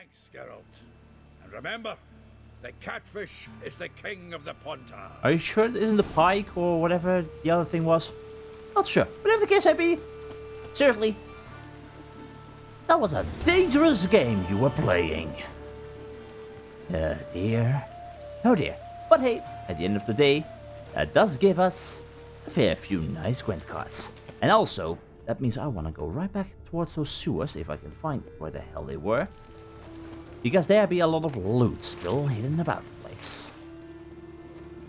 Thanks, Geralt. And remember, the catfish is the king of the pontar. Are you sure it isn't the pike or whatever the other thing was? Not sure. Whatever the case may be, seriously, that was a dangerous game you were playing. Dear. Oh dear. But hey, at the end of the day, that does give us a fair few nice Gwent cards. And also, that means I want to go right back towards those sewers, if I can find where the hell they were. Because there be a lot of loot still hidden about the place.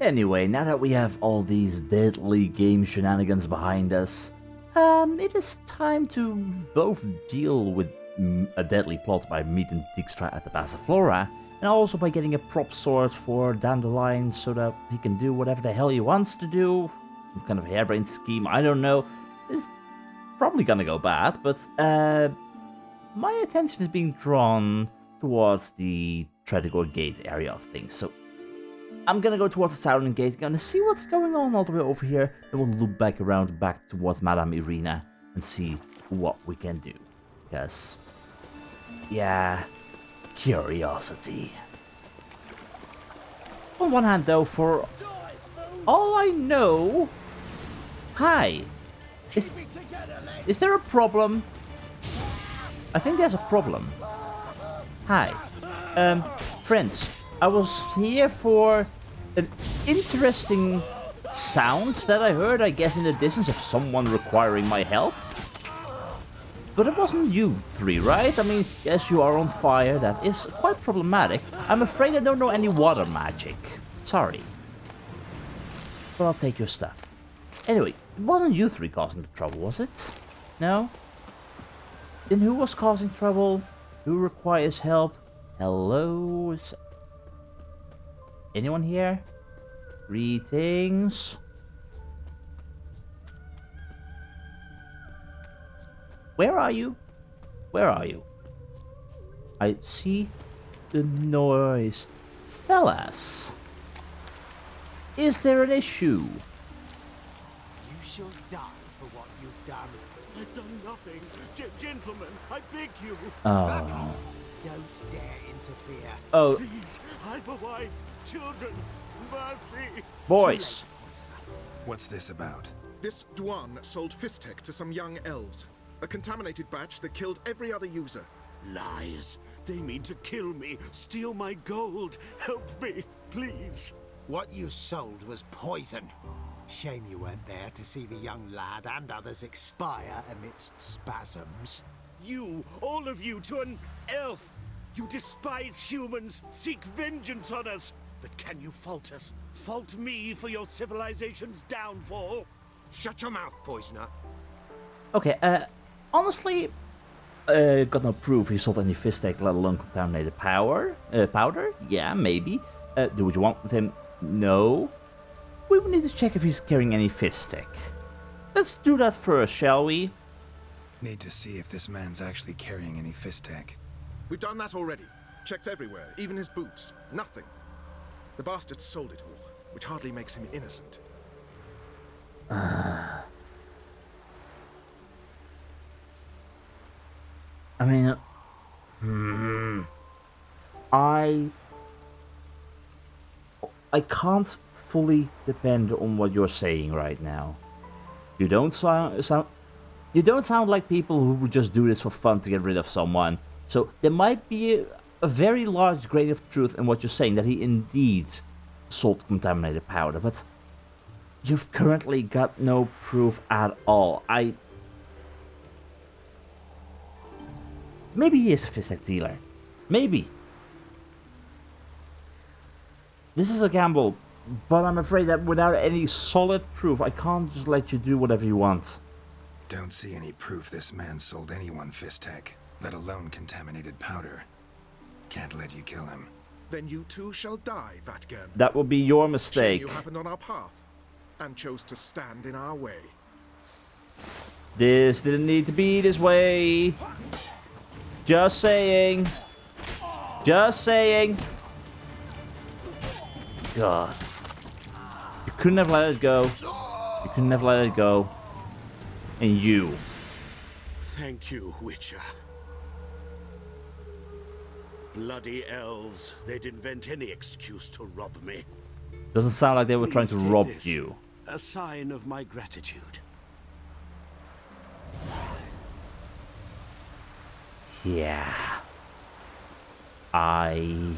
Anyway, now that we have all these deadly game shenanigans behind us, it is time to both deal with a deadly plot by meeting Dijkstra at the Passiflora, and also by getting a prop sword for down the line so that he can do whatever the hell he wants to do. Some kind of harebrained scheme, I don't know. It's probably gonna go bad, but my attention is being drawn towards the Tredigor Gate area of things, so I'm gonna go towards the Southern Gate, gonna see what's going on all the way over here, and we'll loop back around back towards Madame Irina and see what we can do. Because, yeah, curiosity. On one hand though, for all I know... Hi! Is there a problem? I think there's a problem. Hi. Friends, I was here for an interesting sound that I heard, I guess, in the distance of someone requiring my help. But it wasn't you three, right? I mean, yes, you are on fire. That is quite problematic. I'm afraid I don't know any water magic. Sorry. But I'll take your stuff. Anyway, it wasn't you three causing the trouble, was it? No? Then who was causing trouble? Who requires help? Hello? Is anyone here? Greetings. Where are you? Where are you? I see the noise. Fellas, is there an issue? You shall die for what you've done. I've done nothing. Gentlemen, I beg you. Back off. Don't dare interfere. Oh, Please, I've a wife, children, mercy. boys. What's this about? This Dwan sold Fistek to some young elves. A contaminated batch that killed every other user. Lies. They mean to kill me, steal my gold. Help me, please. What you sold was poison. Shame you weren't there to see the young lad and others expire amidst spasms. You, all of you, to an elf. You despise humans, seek vengeance on us. But can you fault us? Fault me for your civilization's downfall? Shut your mouth, poisoner. Okay, honestly, got no proof he sold any Fistek, let alone contaminated powder? Yeah, maybe. Do what you want with him? No. We will need to check if he's carrying any Fistek. Let's do that first, shall we? Need to see if this man's actually carrying any Fistek. We've done that already. Checked everywhere, even his boots. Nothing. The bastard sold it all, which hardly makes him innocent. I mean, I can't fully depend on what you're saying right now. You don't sound like people who would just do this for fun to get rid of someone. So there might be a very large grain of truth in what you're saying, that he indeed sold contaminated powder, but you've currently got no proof at all. Maybe he is a Fistek dealer. Maybe. This is a gamble, but I'm afraid that without any solid proof, I can't just let you do whatever you want. Don't see any proof this man sold anyone Fistek, let alone contaminated powder. Can't let you kill him. Then you too shall die, Vatgern. That would be your Shame mistake. you happened on our path, and chose to stand in our way. This didn't need to be this way. Just saying. Just saying. God. You couldn't have let it go. You couldn't have let it go. And you. Thank you, Witcher. Bloody elves. They'd invent any excuse to rob me. Doesn't sound like they were trying to Please take rob this, you. A sign of my gratitude. Yeah. I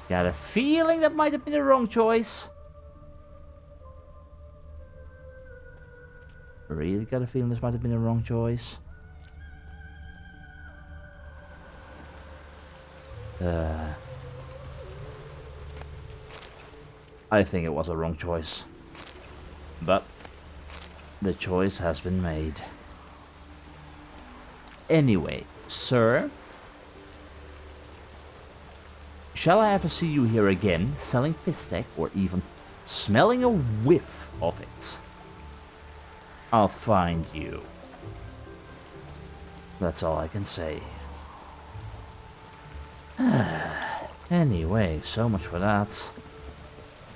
got a feeling that might have been the wrong choice. Really got a feeling this might have been the wrong choice. I think it was a wrong choice. But the choice has been made. Anyway, sir, shall I ever see you here again, selling fistek, or even smelling a whiff of it? I'll find you. That's all I can say. Anyway, so much for that.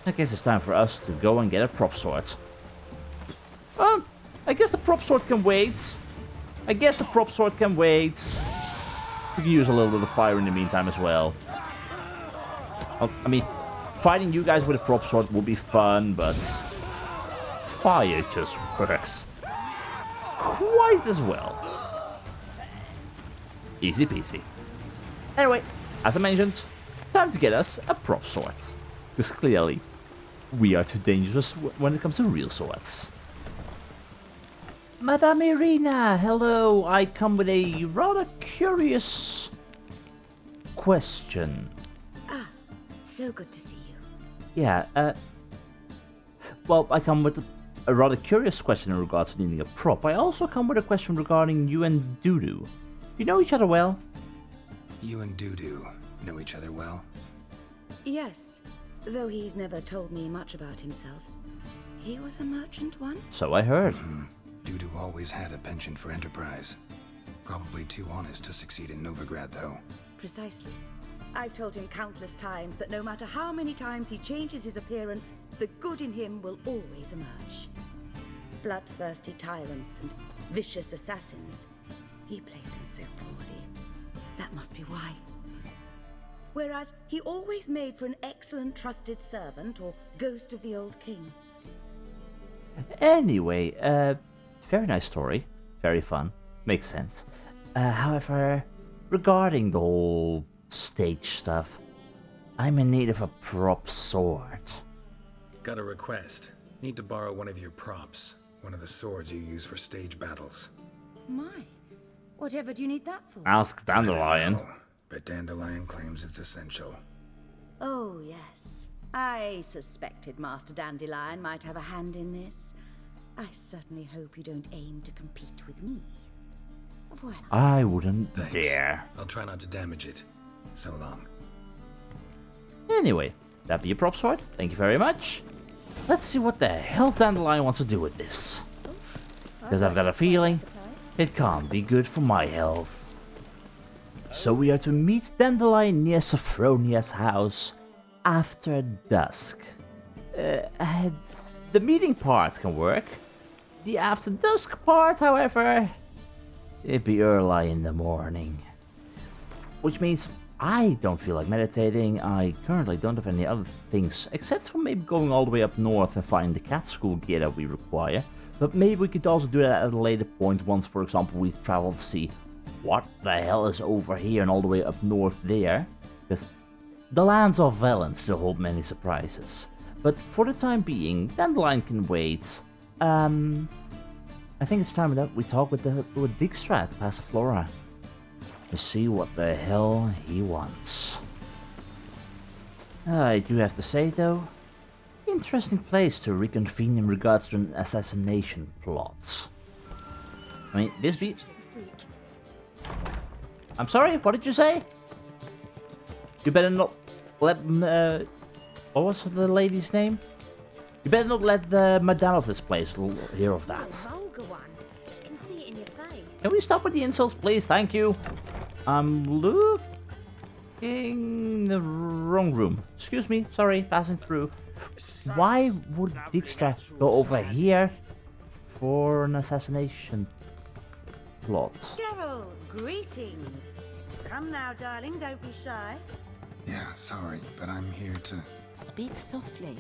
I guess it's time for us to go and get a prop sword. I guess the prop sword can wait. We can use a little bit of fire in the meantime as well. I mean, fighting you guys with a prop sword will be fun, but fire just works quite as well. Easy peasy. Anyway, as I mentioned, time to get us a prop sword. Because clearly, we are too dangerous when it comes to real swords. Madame Irina, hello. I come with a rather curious question. Ah, so good to see you. Yeah, well, I come with a rather curious question in regards to needing a prop. I also come with a question regarding you and Dudu. You know each other well? You and Dudu know each other well? Yes, though he's never told me much about himself. He was a merchant once? So I heard. Dudu always had a penchant for enterprise. Probably too honest to succeed in Novigrad, though. Precisely. I've told him countless times that no matter how many times he changes his appearance, the good in him will always emerge. Bloodthirsty tyrants and vicious assassins. He played them so poorly. That must be why. Whereas he always made for an excellent trusted servant or ghost of the old king. Anyway, very nice story. Very fun. Makes sense. However, regarding the whole stage stuff, I'm in need of a prop sword. Got a request. Need to borrow one of your props. One of the swords you use for stage battles. My, whatever do you need that for? Ask Dandelion. I don't know, but Dandelion claims it's essential. Oh, yes. I suspected Master Dandelion might have a hand in this. I certainly hope you don't aim to compete with me. Voilà. I wouldn't Thanks. dare. I'll try not to damage it. So long. Anyway, that'd be a prop sword. Thank you very much. Let's see what the hell Dandelion wants to do with this. Because I've got a feeling it can't be good for my health. So we are to meet Dandelion near Sophronia's house after dusk. The meeting part can work. The after dusk part, however, it'd be early in the morning. Which means I don't feel like meditating. I currently don't have any other things, except for maybe going all the way up north and finding the cat school gear that we require. But maybe we could also do that at a later point once, for example, we travel to see what the hell is over here and all the way up north there. Because the lands of Velen still hold many surprises. But for the time being, Dandelion can wait. I think it's time that we talk with Dijkstra at Passiflora to see what the hell he wants. I do have to say though, interesting place to reconvene in regards to an assassination plot. I mean, this be... I'm sorry, what did you say? You better not let... what was the lady's name? You better not let the madame of this place hear of that. Vulgar one. Can see it in your face. Can we stop with the insults, please? Thank you. I'm looking the wrong room. Excuse me, sorry, passing through. Why would Dijkstra go over here for an assassination plot? Geralt, greetings. Come now, darling, don't be shy. Yeah, sorry, but I'm here to... Speak softly.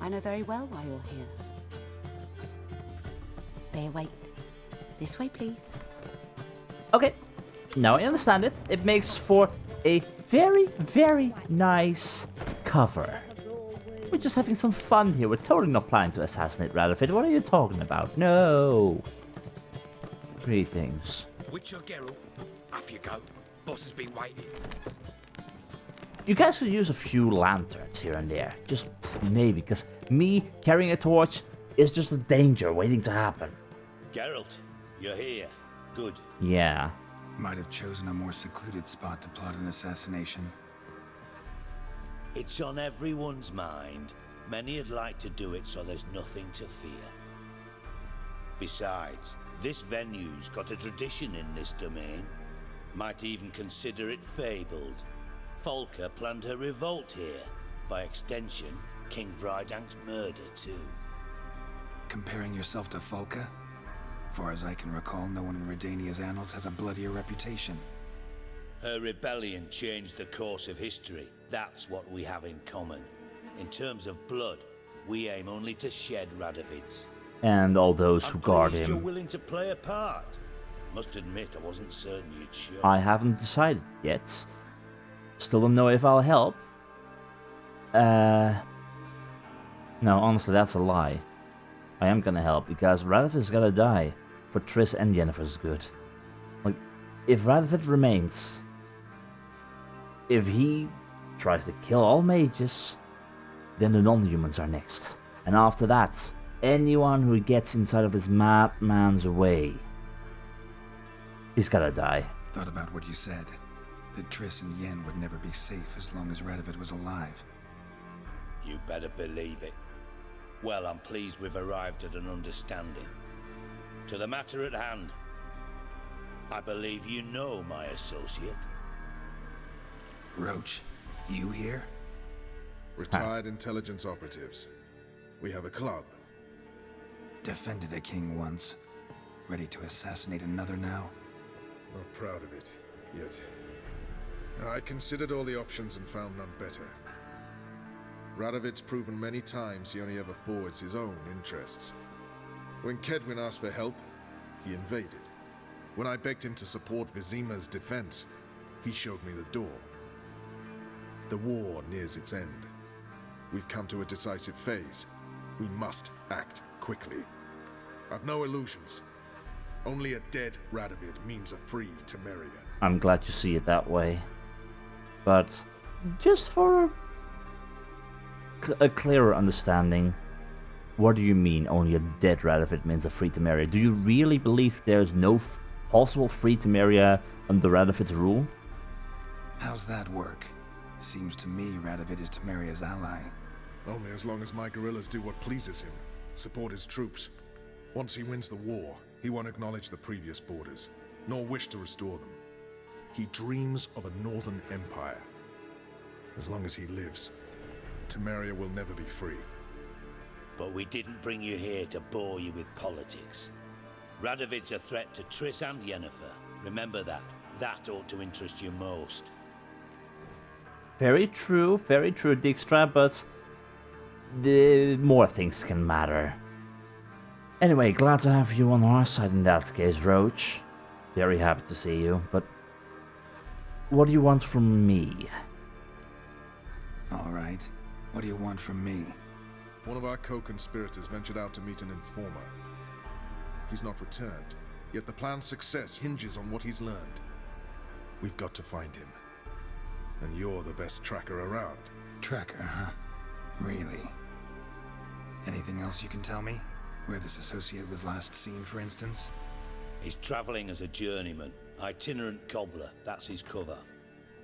I know very well why you're here. There, wait. This way, please. Okay, now I understand it. It makes for a very, very nice cover. We're just having some fun here. We're totally not planning to assassinate Radovid. What are you talking about? No. Greetings. Witcher Geralt, up you go. Boss has been waiting. You guys could use a few lanterns here and there. Just maybe, because me carrying a torch is just a danger waiting to happen. Geralt, you're here. Good. Yeah. Might have chosen a more secluded spot to plot an assassination. It's on everyone's mind. Many would like to do it so there's nothing to fear. Besides, this venue's got a tradition in this domain. Might even consider it fabled. Folka planned her revolt here. By extension, King Vrydank's murder too. Comparing yourself to Folka? Far as I can recall, no one in Redania's annals has a bloodier reputation. Her rebellion changed the course of history. That's what we have in common. In terms of blood, we aim only to shed Radovid's. And all those who guard You're him. willing to play a part. Must admit, I wasn't certain you'd show. I haven't decided yet. Still don't know if I'll help. No, honestly, that's a lie. I am gonna help because Radovid's gotta die for Triss and Yennefer's good. Like, if Radovid remains, if he tries to kill all mages, then the non-humans are next. And after that, anyone who gets inside of this madman's way, he's gotta die. Thought about what you said. That Triss and Yen would never be safe as long as Radovid was alive. You better believe it. Well, I'm pleased we've arrived at an understanding. To the matter at hand, I believe you know my associate. Roach, you here? Retired intelligence operatives. We have a club. Defended a king once. Ready to assassinate another now? Not proud of it, yet. I considered all the options and found none better. Radovid's proven many times he only ever forwards his own interests. When Kedwin asked for help, he invaded. When I begged him to support Vizima's defense, he showed me the door. The war nears its end. We've come to a decisive phase. We must act quickly. I've no illusions. Only a dead Radovid means a free Temeria. I'm glad you see it that way. But just for a clearer understanding, what do you mean only a dead Radovid means a free Temeria? Do you really believe there's no possible free Temeria under Radovid's rule? How's that work? Seems to me Radovid is Temeria's ally. Only as long as my guerrillas do what pleases him. Support his troops. Once he wins the war, he won't acknowledge the previous borders, nor wish to restore them. He dreams of a northern empire. As long as he lives, Temeria will never be free. But we didn't bring you here to bore you with politics. Radovid's a threat to Triss and Yennefer. Remember that. That ought to interest you most. Very true, Dijkstra, but the more things can matter. Anyway, glad to have you on our side in that case, Roach. Very happy to see you, but what do you want from me? Alright. What do you want from me? One of our co-conspirators ventured out to meet an informer. He's not returned, yet the plan's success hinges on what he's learned. We've got to find him. And you're the best tracker around. Tracker, huh? Really? Anything else you can tell me? Where this associate was last seen, for instance? He's traveling as a journeyman, itinerant cobbler, that's his cover.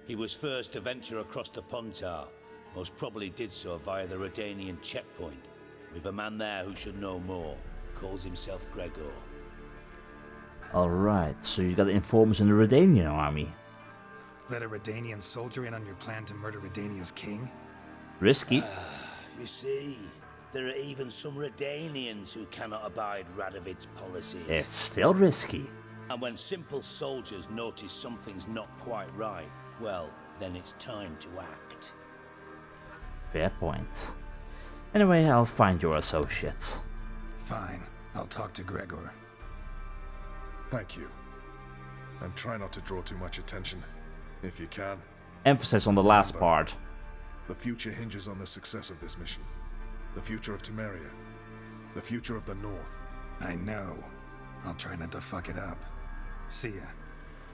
He was first to venture across the Pontar, most probably did so via the Redanian checkpoint. We've a man there who should know more, calls himself Gregor. Alright, so you got the informers in the Redanian army. Let a Redanian soldier in on your plan to murder Redania's king? Risky. You see, there are even some Redanians who cannot abide Radovid's policies. It's still risky. And when simple soldiers notice something's not quite right, well, then it's time to act. Fair point. Anyway, I'll find your associate. Fine. I'll talk to Gregor. Thank you. And try not to draw too much attention, if you can. Emphasis on the last part. The future hinges on the success of this mission. The future of Temeria. The future of the North. I know. I'll try not to fuck it up. See ya.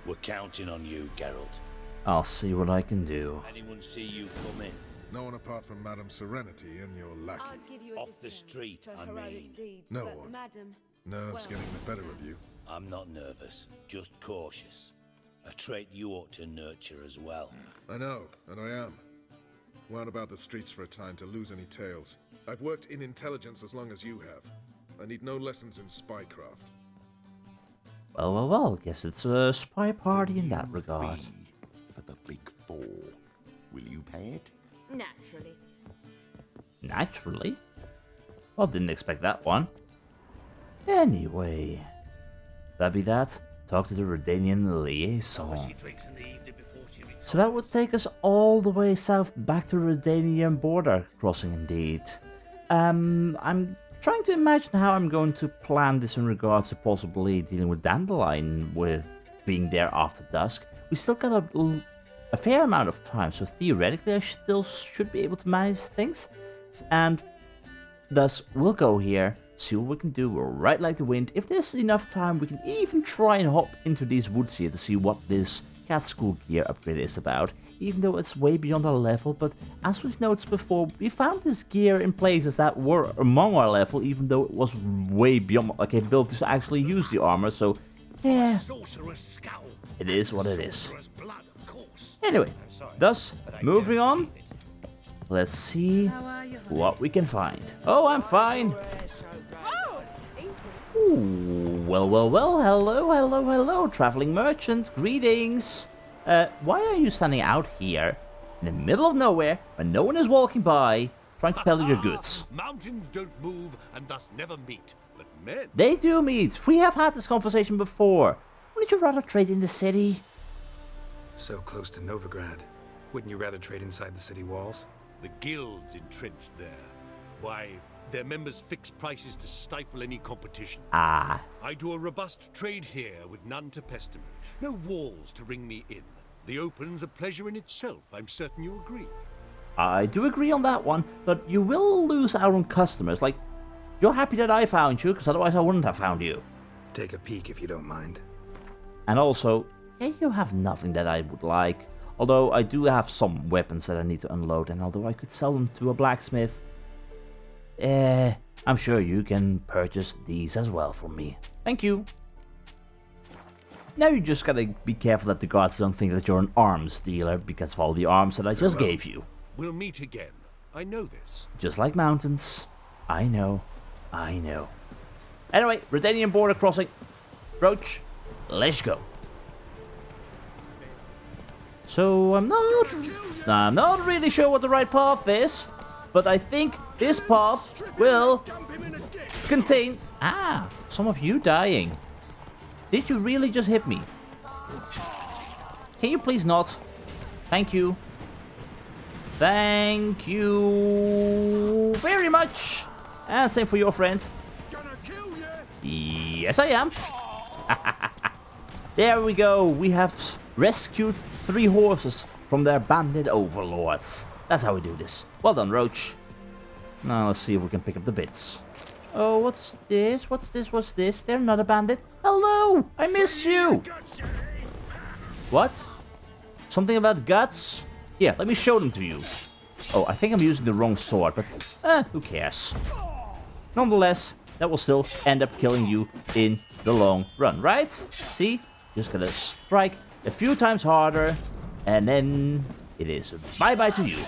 We're counting on you, Geralt. I'll see what I can do. Anyone see you come in? No one apart from Madame Serenity and your lackey. Off the street, I mean. No one. Nerves getting the better of you. I'm not nervous, just cautious. A trait you ought to nurture as well. I know, and I am. Wound about the streets for a time to lose any tales. I've worked in intelligence as long as you have. I need no lessons in spycraft. Well, guess it's a spy party in that regard. For the big 4. Will you pay it? Naturally. Naturally? Well, didn't expect that one. Anyway, that be that. Talk to the Redanian liaison. So that would take us all the way south back to the Redanian border crossing indeed. I'm trying to imagine how I'm going to plan this in regards to possibly dealing with Dandelion with being there after dusk. We still got a fair amount of time, so theoretically I still should be able to manage things. And thus, we'll go here, see what we can do, we'll ride like the wind. If there's enough time, we can even try and hop into these woods here to see what this cat school gear upgrade is about, even though it's way beyond our level. But as we've noticed before, we found this gear in places that were among our level, even though it was way beyond our capabilities to actually use the armor. So yeah, it is what it is. Anyway, thus, moving on, let's see what we can find. Oh, I'm fine. Ooh, well, hello, traveling merchant, greetings. Why are you standing out here in the middle of nowhere when no one is walking by, trying to peddle your goods? Mountains don't move and thus never meet, but men... They do meet. We have had this conversation before. Wouldn't you rather trade in the city? So close to Novigrad. Wouldn't you rather trade inside the city walls? The guild's entrenched there. Why, their members fix prices to stifle any competition. Ah. I do a robust trade here with none to pester me. No walls to ring me in. The open's a pleasure in itself. I'm certain you agree. I do agree on that one, but you will lose out on customers. Like, you're happy that I found you, because otherwise I wouldn't have found you. Take a peek if you don't mind. And also, yeah, you have nothing that I would like. Although I do have some weapons that I need to unload, and although I could sell them to a blacksmith, I'm sure you can purchase these as well from me. Thank you. Now you just gotta be careful that the guards don't think that you're an arms dealer because of all the arms that I just gave you. We'll meet again. I know this. Just like mountains. I know. Anyway, Redanian border crossing. Roach, let's go. So I'm not really sure what the right path is, but I think this path will contain... Ah, some of you dying. Did you really just hit me? Can you please not? Thank you. Thank you very much. And same for your friend. Yes, I am. There we go. We have rescued 3 horses from their bandit overlords. That's how we do this. Well done, Roach. Now let's see if we can pick up the bits. Oh, what's this? What's this? They're not a bandit. Hello! I miss you! What? Something about guts? Here, let me show them to you. Oh, I think I'm using the wrong sword, but who cares? Nonetheless, that will still end up killing you in the long run, right? See? Just gotta strike a few times harder, and then it is bye-bye to you.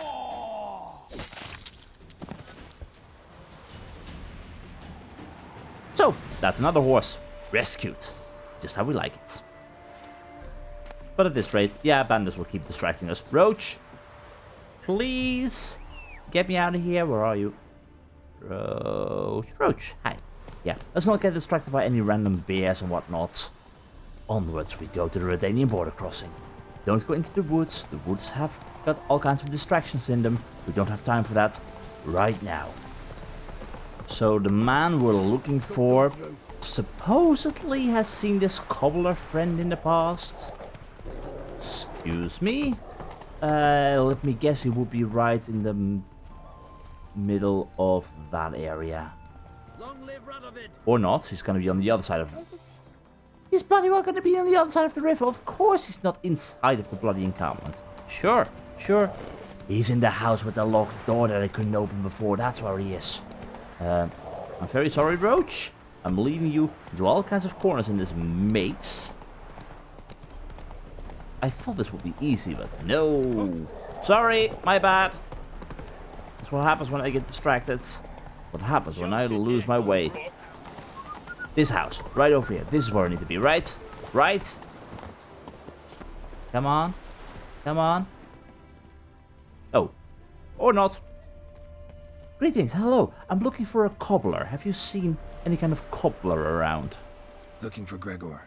So, that's another horse. Rescued. Just how we like it. But at this rate, yeah, bandits will keep distracting us. Roach, please get me out of here. Where are you? Roach, hi. Yeah, let's not get distracted by any random bears and whatnot. onwards we go to the Redanian border crossing. Don't go into the woods. The woods have got all kinds of distractions in them. We don't have time for that right now. So the man we're looking for supposedly has seen this cobbler friend in the past. Excuse me? Let me guess, he would be right in the middle of that area. Long live Radovid! Or not, he's gonna be on the other side of it. He's bloody well gonna be on the other side of the river. Of course he's not inside of the bloody encampment. Sure. He's in the house with the locked door that I couldn't open before. That's where he is. I'm very sorry, Roach. I'm leading you into all kinds of corners in this maze. I thought this would be easy, but no. Sorry, my bad. That's what happens when I get distracted. What happens when I lose my way. This house, right over here. This is where I need to be, right? Right? Come on. Oh. Or not. Greetings, hello. I'm looking for a cobbler. Have you seen any kind of cobbler around? Looking for Gregor.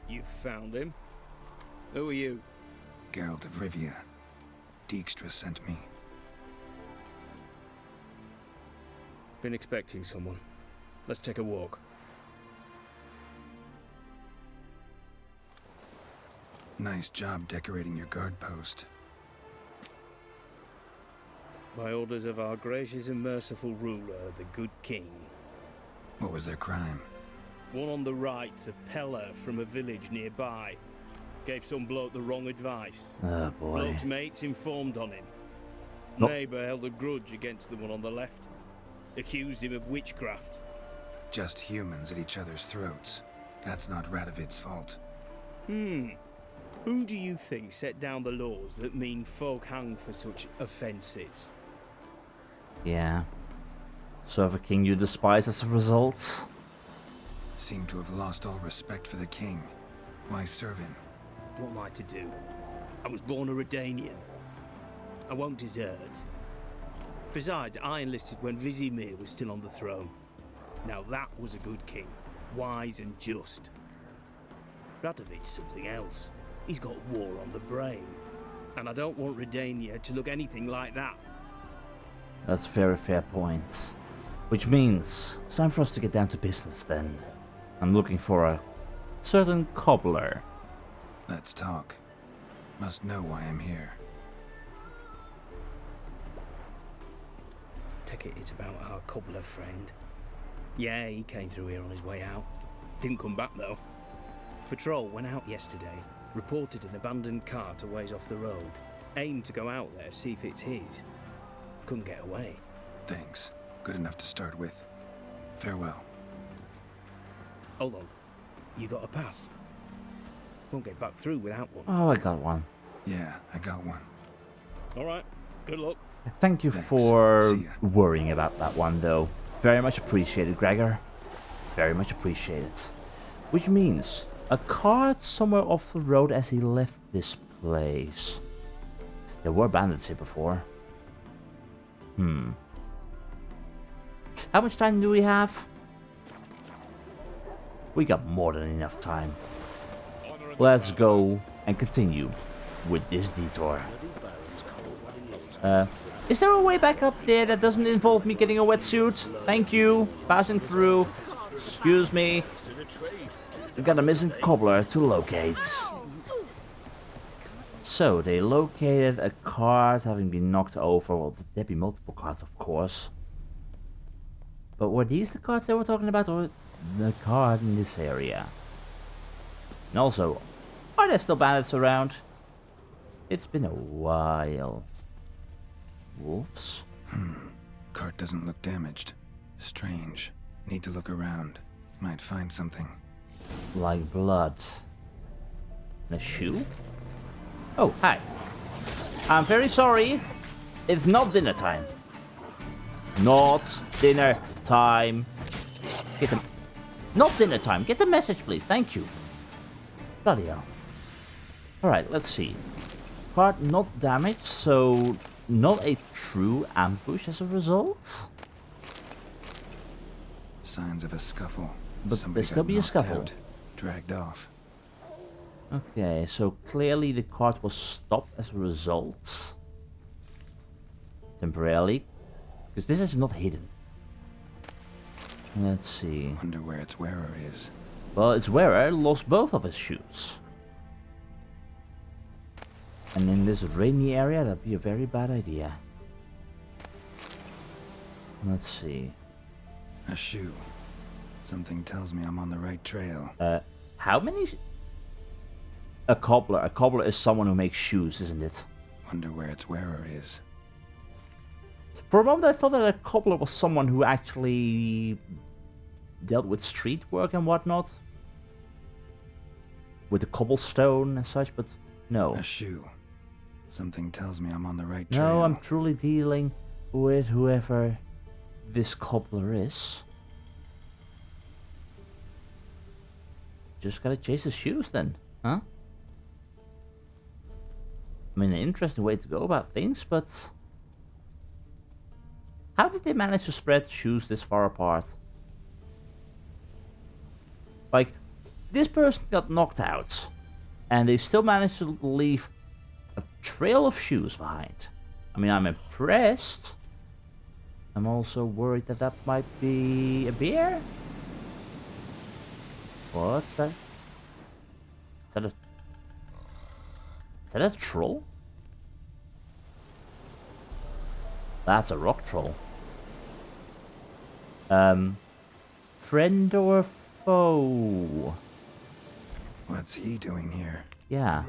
You found him? Who are you? Geralt of Rivia. Dijkstra sent me. Been expecting someone. Let's take a walk. Nice job decorating your guard post. By orders of our gracious and merciful ruler, the good king. What was their crime? One on the right's a peller from a village nearby. Gave some bloke the wrong advice. Oh boy. Bloke's mates informed on him. No. Neighbour held a grudge against the one on the left. Accused him of witchcraft. Just humans at each other's throats. That's not Radovid's fault. Who do you think set down the laws that mean folk hang for such offences? Yeah. So of a king you despise as a result? Seem to have lost all respect for the king. Why serve him? What am I to do? I was born a Redanian. I won't desert. Besides, I enlisted when Vizimir was still on the throne. Now that was a good king. Wise and just. Radovid's something else. He's got war on the brain. And I don't want Redania to look anything like that. That's a very fair point. Which means it's time for us to get down to business then. I'm looking for a certain cobbler. Let's talk. Must know why I'm here. Take it it's about our cobbler friend. Yeah, he came through here on his way out. Didn't come back though. Patrol went out yesterday. Reported an abandoned cart a ways off the road. Aimed to go out there, see if it's his. Couldn't get away. Thanks. Good enough to start with. Farewell. Hold on. You got a pass? Won't get back through without one. Oh, I got one. Yeah, I got one. Alright. Good luck. Thank you Thanks. for See ya. worrying about that one, though. Very much appreciated, Gregor. Very much appreciated. Which means a cart somewhere off the road as he left this place. There were bandits here before. How much time do we have? We got more than enough time. Let's go and continue with this detour. Is there a way back up there that doesn't involve me getting a wetsuit? Thank you. Passing through. Excuse me. We got a missing cobbler to locate. So, they located a cart having been knocked over. Well, there'd be multiple carts, of course. But were these the carts they were talking about, or the cart in this area? And also, are there still bandits around? It's been a while. Wolves? Cart doesn't look damaged. Strange. Need to look around. Might find something. Like blood. A shoe? Oh, hi. I'm very sorry. It's not dinner time. Not dinner time. Get the... Not dinner time. Get the message, please. Thank you. Bloody hell. Alright, let's see. Cart not damaged, so not a true ambush as a result. Signs of a scuffle. But Somebody there still got be a knocked scuffle. out, dragged off. Okay, so clearly the cart was stopped as a result. Temporarily. Because this is not hidden. Let's see. Wonder where its wearer is. Well, its wearer lost both of his shoes. And in this rainy area, that'd be a very bad idea. Let's see. A shoe. Something tells me I'm on the right trail. How many? A cobbler. A cobbler is someone who makes shoes, isn't it? Wonder where its wearer is. For a moment, I thought that a cobbler was someone who actually dealt with street work and whatnot. With the cobblestone and such, but no. A shoe. Something tells me I'm on the right trail. No, I'm truly dealing with whoever this cobbler is. Just gotta chase his shoes then, huh? I mean, an interesting way to go about things, but... How did they manage to spread shoes this far apart? Like, this person got knocked out, and they still managed to leave a trail of shoes behind. I mean, I'm impressed. I'm also worried that that might be a bear. What's that? Is that a troll? That's a rock troll. Friend or foe? What's he doing here? Yeah.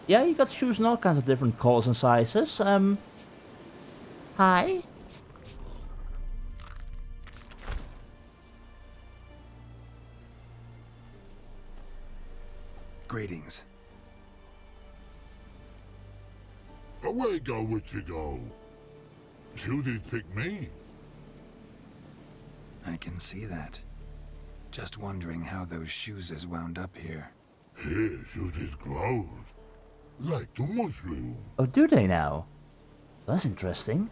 Yeah, you got shoes in all kinds of different colors and sizes. Hi. Greetings. Away go with you go. You did pick me. I can see that. Just wondering how those shoes is wound up here. Here you did grow. Like the mushroom. Oh, do they now? That's interesting.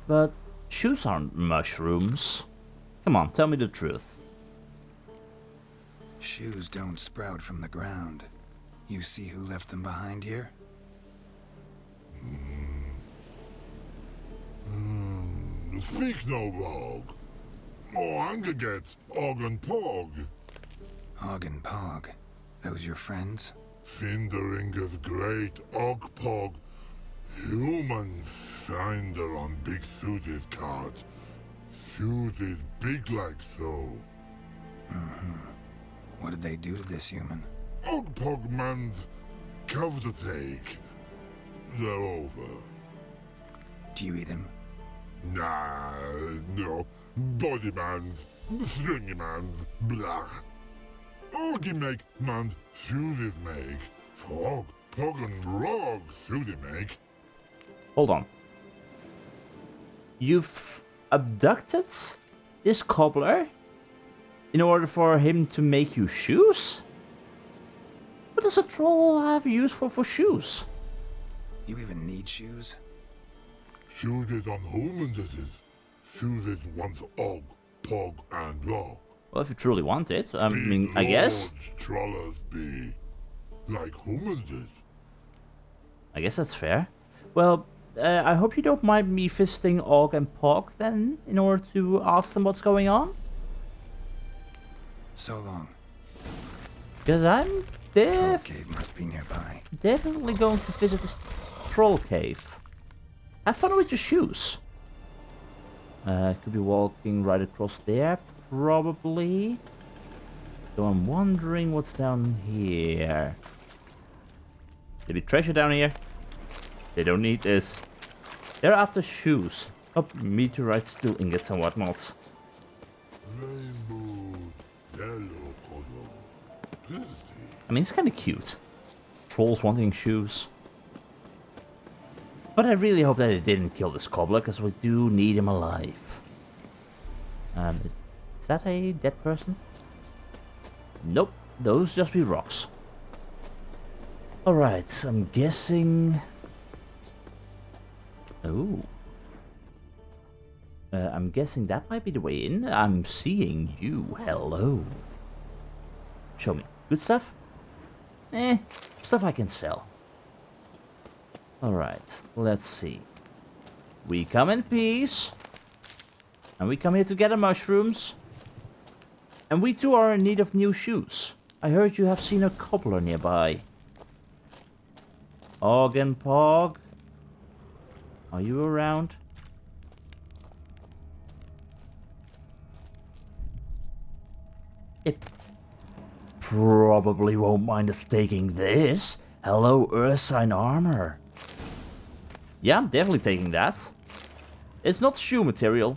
But shoes aren't mushrooms. Come on, tell me the truth. Shoes don't sprout from the ground. You see who left them behind here? Speak no wrong. Oh, anger gets Og and Pog. Og and Pog. Those your friends? Finderinger's great Og Pog. Human finder on big suited cart. Suited big like so. What did they do to this human? Og Pog man's cover to take. They're over. Do you eat him? Nah, no. Body man's, stringy man's, blach. Augie make man's suited make. Frog, Pog and Rog suited make. Hold on. You've abducted this cobbler in order for him to make you shoes? What does a troll have use for shoes? You even need shoes? Suited on humans it is. Suited once Og, Pog and Rog. Well, if you truly want it, I Big mean, I guess. Trollers be like humans is. I guess that's fair. Well, I hope you don't mind me visiting Og and Pog then, in order to ask them what's going on. So long. Because I'm Troll cave must be nearby. definitely going to visit this troll cave. Have fun with your shoes. Could be walking right across there, probably. So I'm wondering what's down here. There be treasure down here. They don't need this. They're after shoes. Oh, meteorite steel ingots and whatnot. Rainbow, yellow color. I mean, it's kind of cute. Trolls wanting shoes. But I really hope that they didn't kill this cobbler, because we do need him alive. Is that a dead person? Nope, those just be rocks. Alright, I'm guessing... Oh. I'm guessing that might be the way in. I'm seeing you. Hello. Show me. Good stuff? Stuff I can sell. Alright, let's see. We come in peace. And we come here to gather mushrooms. And we too are in need of new shoes. I heard you have seen a cobbler nearby. Og and Pog. Are you around? It probably won't mind us taking this. Hello, Ursine armor. Yeah, I'm definitely taking that. It's not shoe material.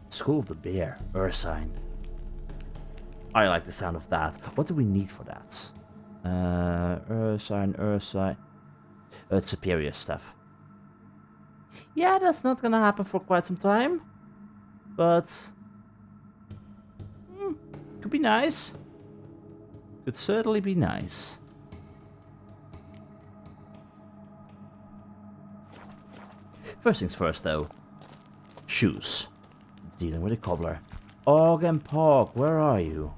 School of the Bear, Ursine. I like the sound of that. What do we need for that? Ursine. It's superior stuff. Yeah, that's not gonna happen for quite some time. But... could be nice. Could certainly be nice. First things first, though. Shoes. Dealing with a cobbler. Og and Pog, where are you?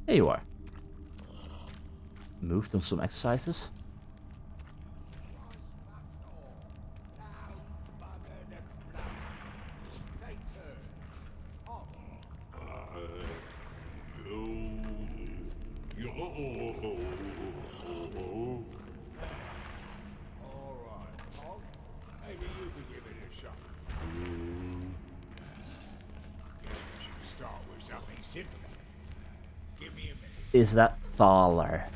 There you are. Moved on some exercises. Is that Thaler?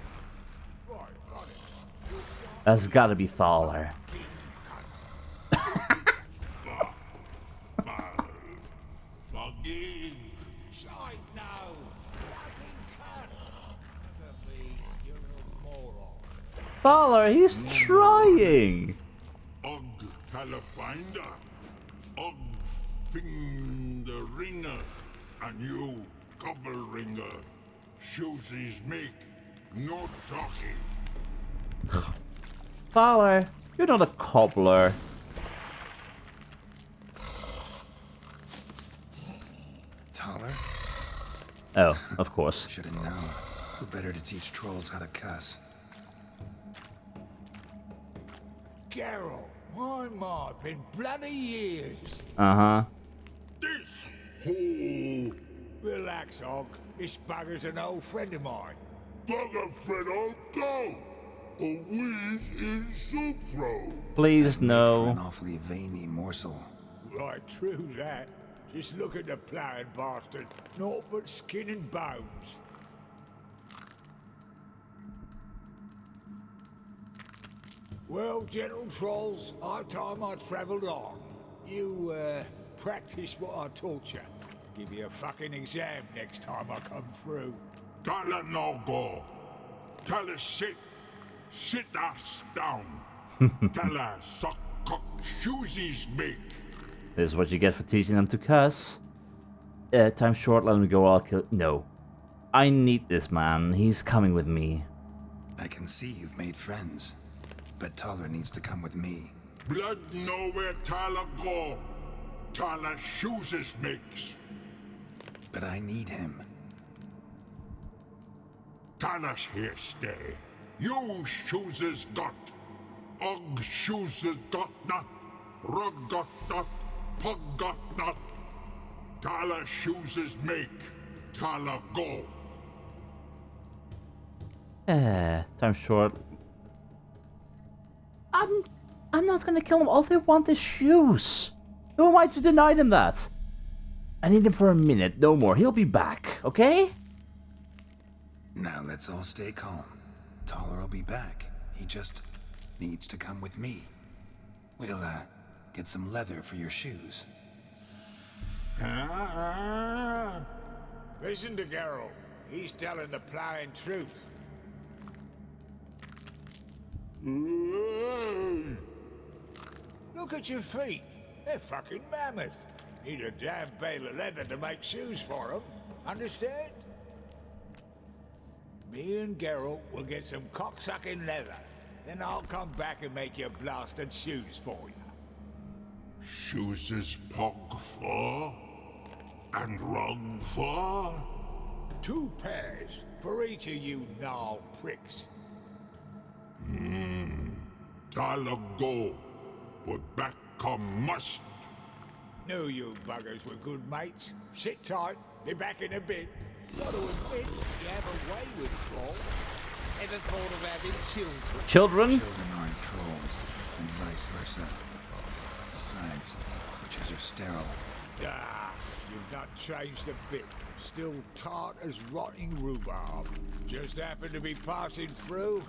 That's gotta be Thaler. Thaler, he's trying! Og Califinder, Og Finger Ringer, and you, Cobble Ringer. Shoes is make, no talking. Thaler, you're not a cobbler. Taller? Oh, of course. Should have known. Who better to teach trolls how to cuss? Geralt, my, been bloody years. Uh-huh. This hole. Relax, Og. This bugger's an old friend of mine. Bugger friend old go. A wheeze in soup throw. Please, no. For an awfully veiny morsel. Right, true that. Just look at the ploughing bastard. Naught but skin and bones. Well, gentle trolls, high time I travelled on. You, practice what I taught you. Give you a fucking exam next time I come through. Tala no go. Tala sit. Sit ass down. Tala suck cock shoesies make. This is what you get for teaching them to cuss. Time short, let him go, I'll kill... No. I need this man. He's coming with me. I can see you've made friends. But Taller needs to come with me. Blood know where Tala go. Tala shoesies makes. But I need him. Tala's here stay. You chooses got. Og chooses got not. Rug got not. Pug got not. Tala chooses make. Tala go. Time short. I'm not gonna kill him. All they want is shoes. Who am I to deny them that? I need him for a minute, no more. He'll be back, okay? Now let's all stay calm. Taller will be back. He just needs to come with me. We'll, get some leather for your shoes. Listen to Geralt. He's telling the ploughing truth. Look at your feet. They're fucking mammoth. Need a damn bale of leather to make shoes for them. Understand? Me and Geralt will get some cocksucking leather. then I'll come back and make your blasted shoes for you. Shoes is pog for? And rug for? 2 pairs for each of you gnarled pricks. I'll go, but back come must. Knew you buggers were good mates. Sit tight, be back in a bit. Got to admit, you have a way with trolls. Ever thought of having children? Children? Children aren't trolls, and vice versa. Besides, witches are sterile. Ah, you've not changed a bit. Still tart as rotting rhubarb. Just happened to be passing through?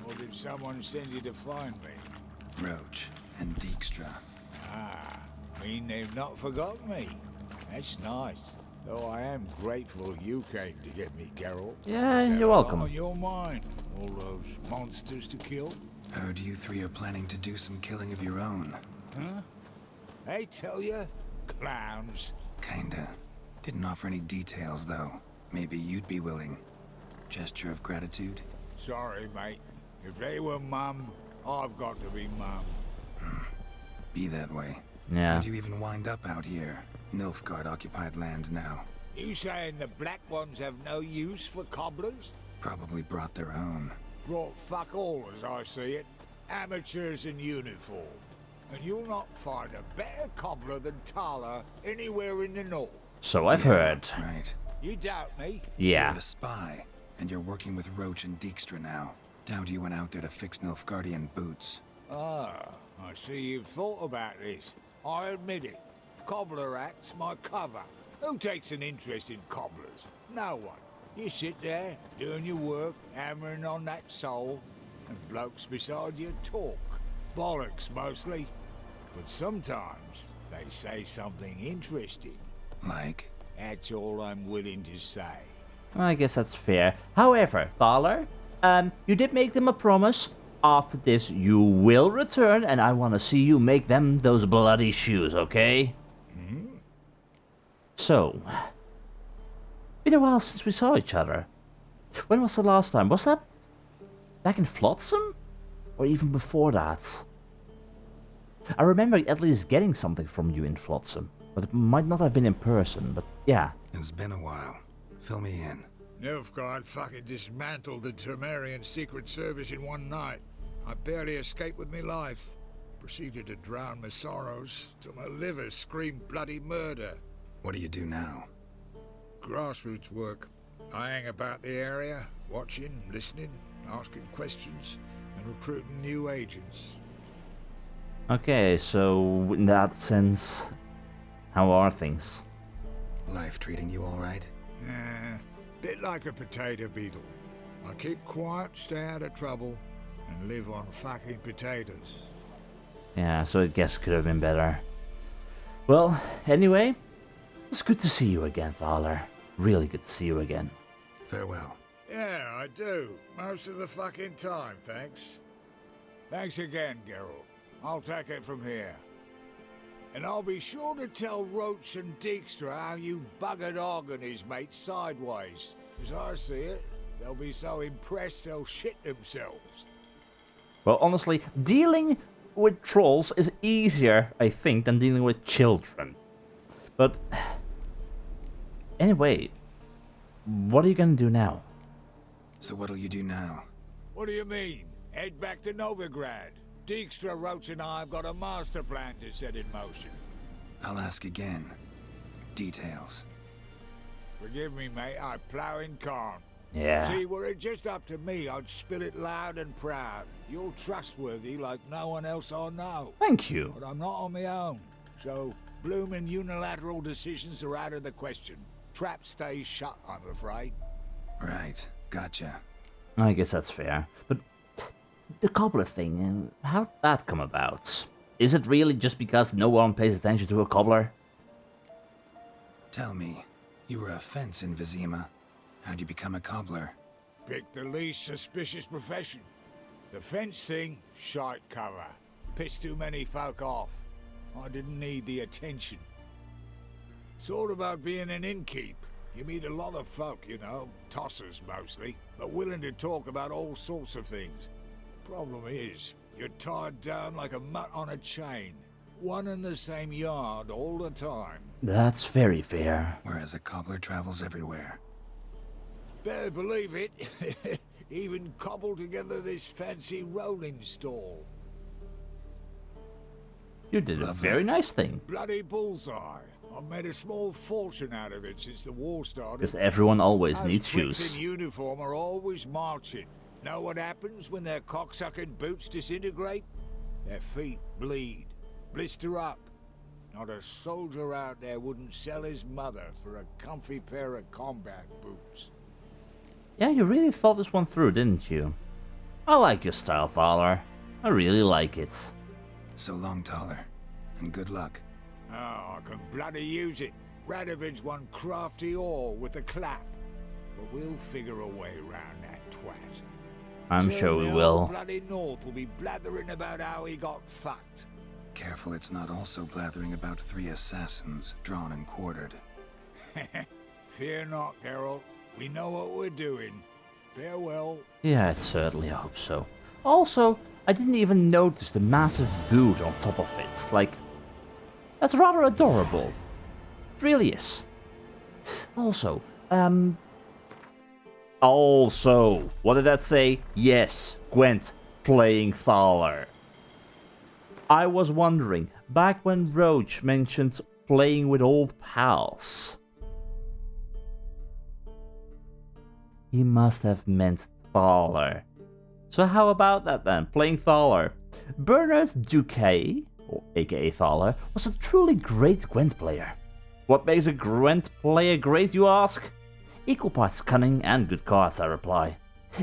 Or did someone send you to find me? Roach and Dijkstra. Ah, mean they've not forgotten me. That's nice. Though I am grateful you came to get me, Geralt. Yeah, you're welcome. On your mind, all those monsters to kill. Heard you 3 are planning to do some killing of your own. Huh? They tell you? Clowns. Kinda. Didn't offer any details, though. Maybe you'd be willing. Gesture of gratitude? Sorry, mate. If they were mum, I've got to be mum. Be that way. Yeah. How'd you even wind up out here? Nilfgaard-occupied land now. You saying the black ones have no use for cobblers? Probably brought their own. Brought fuck all, as I see it. Amateurs in uniform. And you'll not find a better cobbler than Tala anywhere in the north. So I've heard. Right. You doubt me? Yeah. You're a spy, and you're working with Roach and Dijkstra now. Doubt you went out there to fix Nilfgaardian boots. Ah, I see you've thought about this. I admit it. Cobbler act's my cover. Who takes an interest in cobblers? No one. You sit there, doing your work, hammering on that sole, and blokes beside you talk. Bollocks, mostly. But sometimes they say something interesting. Like? That's all I'm willing to say. I guess that's fair. However, Thaler, you did make them a promise. After this, you will return, and I want to see you make them those bloody shoes, okay? So, been a while since we saw each other. When was the last time? Was that back in Flotsam? Or even before that? I remember at least getting something from you in Flotsam, but it might not have been in person, but yeah. It's been a while. Fill me in. Nilfgaard fucking dismantled the Temerian Secret Service in one night. I barely escaped with my life. Proceeded to drown my sorrows till my liver screamed bloody murder. What do you do now? Grassroots work. I hang about the area, watching, listening, asking questions, and recruiting new agents. Okay, so in that sense, how are things? Life treating you all right? Bit like a potato beetle. I keep quiet, stay out of trouble, and live on fucking potatoes. Yeah, so I guess could have been better. Well, anyway, it's good to see you again, Thaler. Really good to see you again. Farewell. Yeah, I do. Most of the fucking time, thanks. Thanks again, Geralt. I'll take it from here. And I'll be sure to tell Roach and Dijkstra how you buggered Og and his mates sideways. As I see it, they'll be so impressed they'll shit themselves. Well, honestly, dealing with trolls is easier, I think, than dealing with children. But anyway, what are you gonna do now? So what'll you do now? What do you mean? Head back to Novigrad. Dijkstra, Roach and I have got a master plan to set in motion. I'll ask again. Details. Forgive me, mate, I plough in calm. Yeah. See, were it just up to me, I'd spill it loud and proud. You're trustworthy like no one else I know. Thank you. But I'm not on my own. So, bloomin' unilateral decisions are out of the question. Trap stays shut, I'm afraid. Right. Gotcha. I guess that's fair. But the cobbler thing, how'd that come about? Is it really just because no one pays attention to a cobbler? Tell me, you were a fence in Vizima. How'd you become a cobbler? Pick the least suspicious profession. The fence thing, shite cover. Pissed too many folk off. I didn't need the attention. Sort about being an innkeep. You meet a lot of folk, you know, tossers mostly, but willing to talk about all sorts of things. Problem is, you're tied down like a mutt on a chain. One and the same yard all the time. That's very fair. Whereas a cobbler travels everywhere. Better believe it. Even cobbled together this fancy rolling stall. You did a very nice thing. Bloody bullseye. I've made a small fortune out of it since the war started. Because everyone always Those needs pricks shoes. in uniform are always marching. Know what happens when their cocksucking boots disintegrate? Their feet bleed, blister up. Not a soldier out there wouldn't sell his mother for a comfy pair of combat boots. Yeah, you really thought this one through, didn't you? I like your style, Thaler. I really like it. So long, Thaler. And good luck. Oh, I can bloody use it. Radovid's one crafty ore with a clap. But we'll figure a way around that twat. I'm sure we will. Bloody North will be blathering about how he got fucked. Careful it's not also blathering about 3 assassins drawn and quartered. Fear not, Geralt. We know what we're doing. Farewell. Yeah, I certainly hope so. Also, I didn't even notice the massive boot on top of it. Like, that's rather adorable. It really is. Also, what did that say? Yes, Gwent playing Thaler. I was wondering, back when Roach mentioned playing with old pals, he must have meant Thaler. So how about that then, playing Thaler? Bernard Duquet, or aka Thaler, was a truly great Gwent player. What makes a Gwent player great, you ask? Equal parts cunning and good cards, I reply.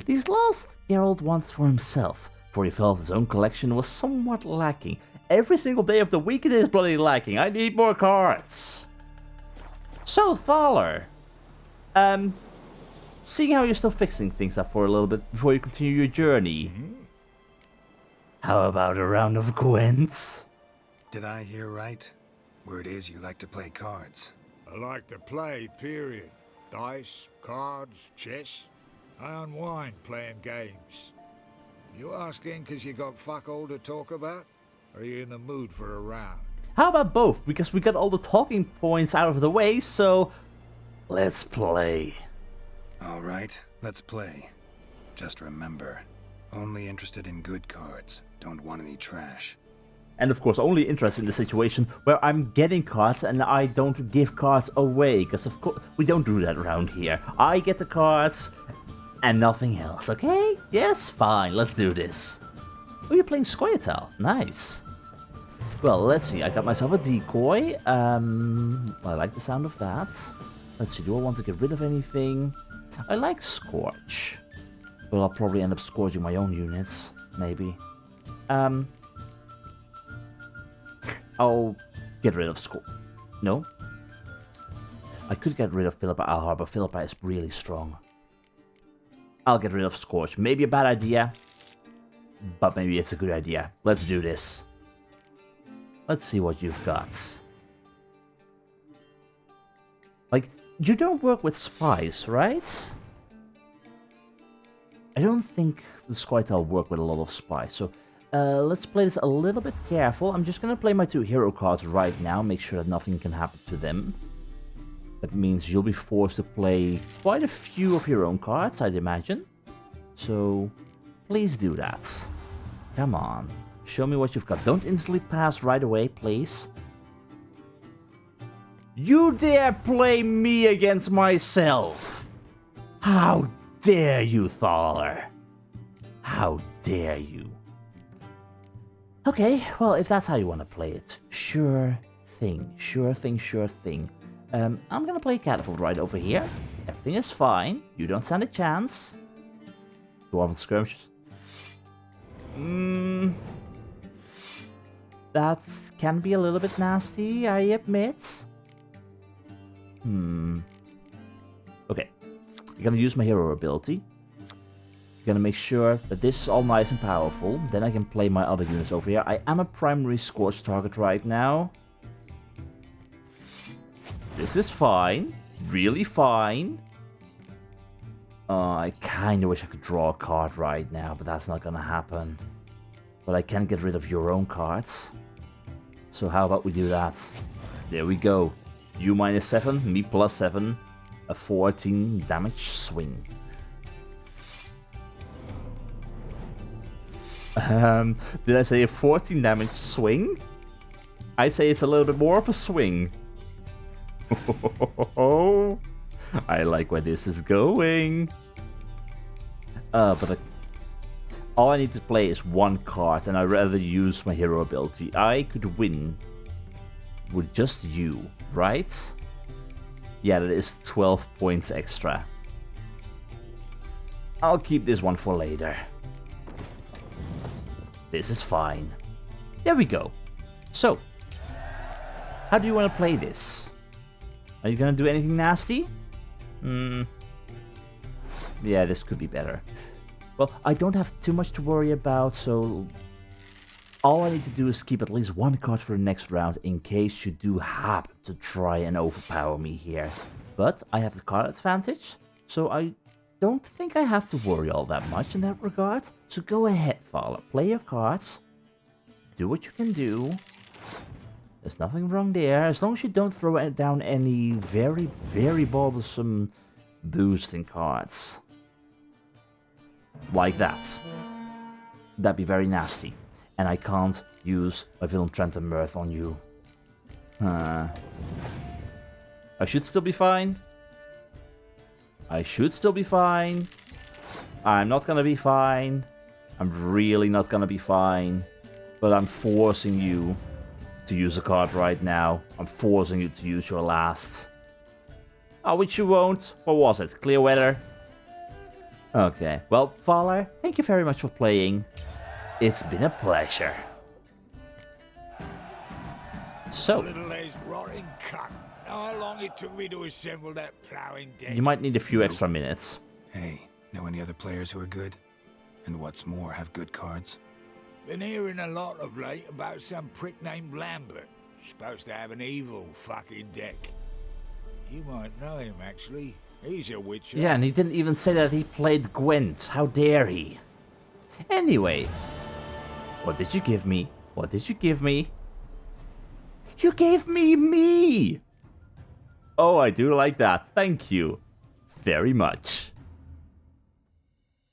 These last Geralt wants for himself, for he felt his own collection was somewhat lacking. Every single day of the week it is bloody lacking. I need more cards. So, Thaler, seeing how you're still fixing things up for a little bit before you continue your journey, how about a round of Gwent? Did I hear right? Word is you like to play cards. I like to play, period. Dice, cards, chess. I unwind playing games. You asking because you got fuck all to talk about? Or are you in the mood for a round? How about both? Because we got all the talking points out of the way, so let's play. Alright, let's play. Just remember, only interested in good cards. Don't want any trash. And of course, only interested in the situation where I'm getting cards and I don't give cards away. Because of course, we don't do that around here. I get the cards and nothing else, okay? Yes, fine, let's do this. Oh, you're playing Squirtle. Nice. Well, let's see. I got myself a decoy. I like the sound of that. Let's see, do I want to get rid of anything? I like Scorch. But I'll probably end up scorching my own units. Maybe. I'll get rid of Scorch. No? I could get rid of Philippa Alhar, but Philippa is really strong. I'll get rid of Scorch. Maybe a bad idea, but maybe it's a good idea. Let's do this. Let's see what you've got. Like, you don't work with spies, right? I don't think the Squirtle work with a lot of spies, so let's play this a little bit careful. I'm just gonna play my 2 hero cards right now, make sure that nothing can happen to them. That means you'll be forced to play quite a few of your own cards, I'd imagine. So, please do that. Come on, show me what you've got. Don't instantly pass right away, please. You dare play me against myself? How dare you, Thaler? How dare you? Okay, well, if that's how you want to play it, sure thing, sure thing, sure thing. I'm gonna play Catapult right over here. Everything is fine. You don't stand a chance. Dwarven skirmishes. That can be a little bit nasty, I admit. Okay. I'm gonna use my hero ability. Gonna make sure that this is all nice and powerful. Then I can play my other units over here. I am a primary Scorch target right now. This is fine. Really fine. I kinda wish I could draw a card right now, but that's not gonna happen. But I can get rid of your own cards. So how about we do that? There we go. You -7, me +7. A 14 damage swing. Did I say a 14 damage swing? I say it's a little bit more of a swing. I like where this is going. But all I need to play is one card, and I'd rather use my hero ability. I could win with just you, right? Yeah, that is 12 points extra. I'll keep this one for later. This is fine. There we go. So, how do you want to play this? Are you gonna do anything nasty? Yeah, this could be better. Well, I don't have too much to worry about, so all I need to do is keep at least one card for the next round in case you do happen to try and overpower me here. But I have the card advantage, so I don't think I have to worry all that much in that regard. So go ahead, Fowler. Play your cards. Do what you can do. There's nothing wrong there, as long as you don't throw down any very, very bothersome boosting cards. Like that. That'd be very nasty. And I can't use a Villain Trent and Mirth on you. I should still be fine. I should still be fine. I'm not gonna be fine. I'm really not gonna be fine. But I'm forcing you to use a card right now. I'm forcing you to use your last. Oh, which you won't. What was it? Clear weather? Okay. Well, Fowler, thank you very much for playing. It's been a pleasure. So, Little as rotting cunt. How long it took me to assemble that ploughing deck? you might need a few extra minutes. Hey, know any other players who are good? And what's more, have good cards? Been hearing a lot of late about some prick named Lambert. Supposed to have an evil fucking deck. You might know him, actually. He's a witcher. Yeah, and he didn't even say that he played Gwent. How dare he? Anyway, what did you give me? What did you give me? You gave me! Oh, I do like that. Thank you very much.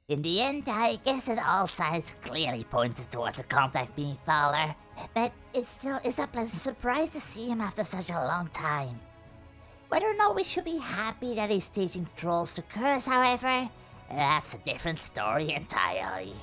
In the end, I guess it all signs clearly pointed towards the contact being Fowler. But it still is a pleasant surprise to see him after such a long time. Whether or not we should be happy that he's teaching trolls to curse, however, that's a different story entirely.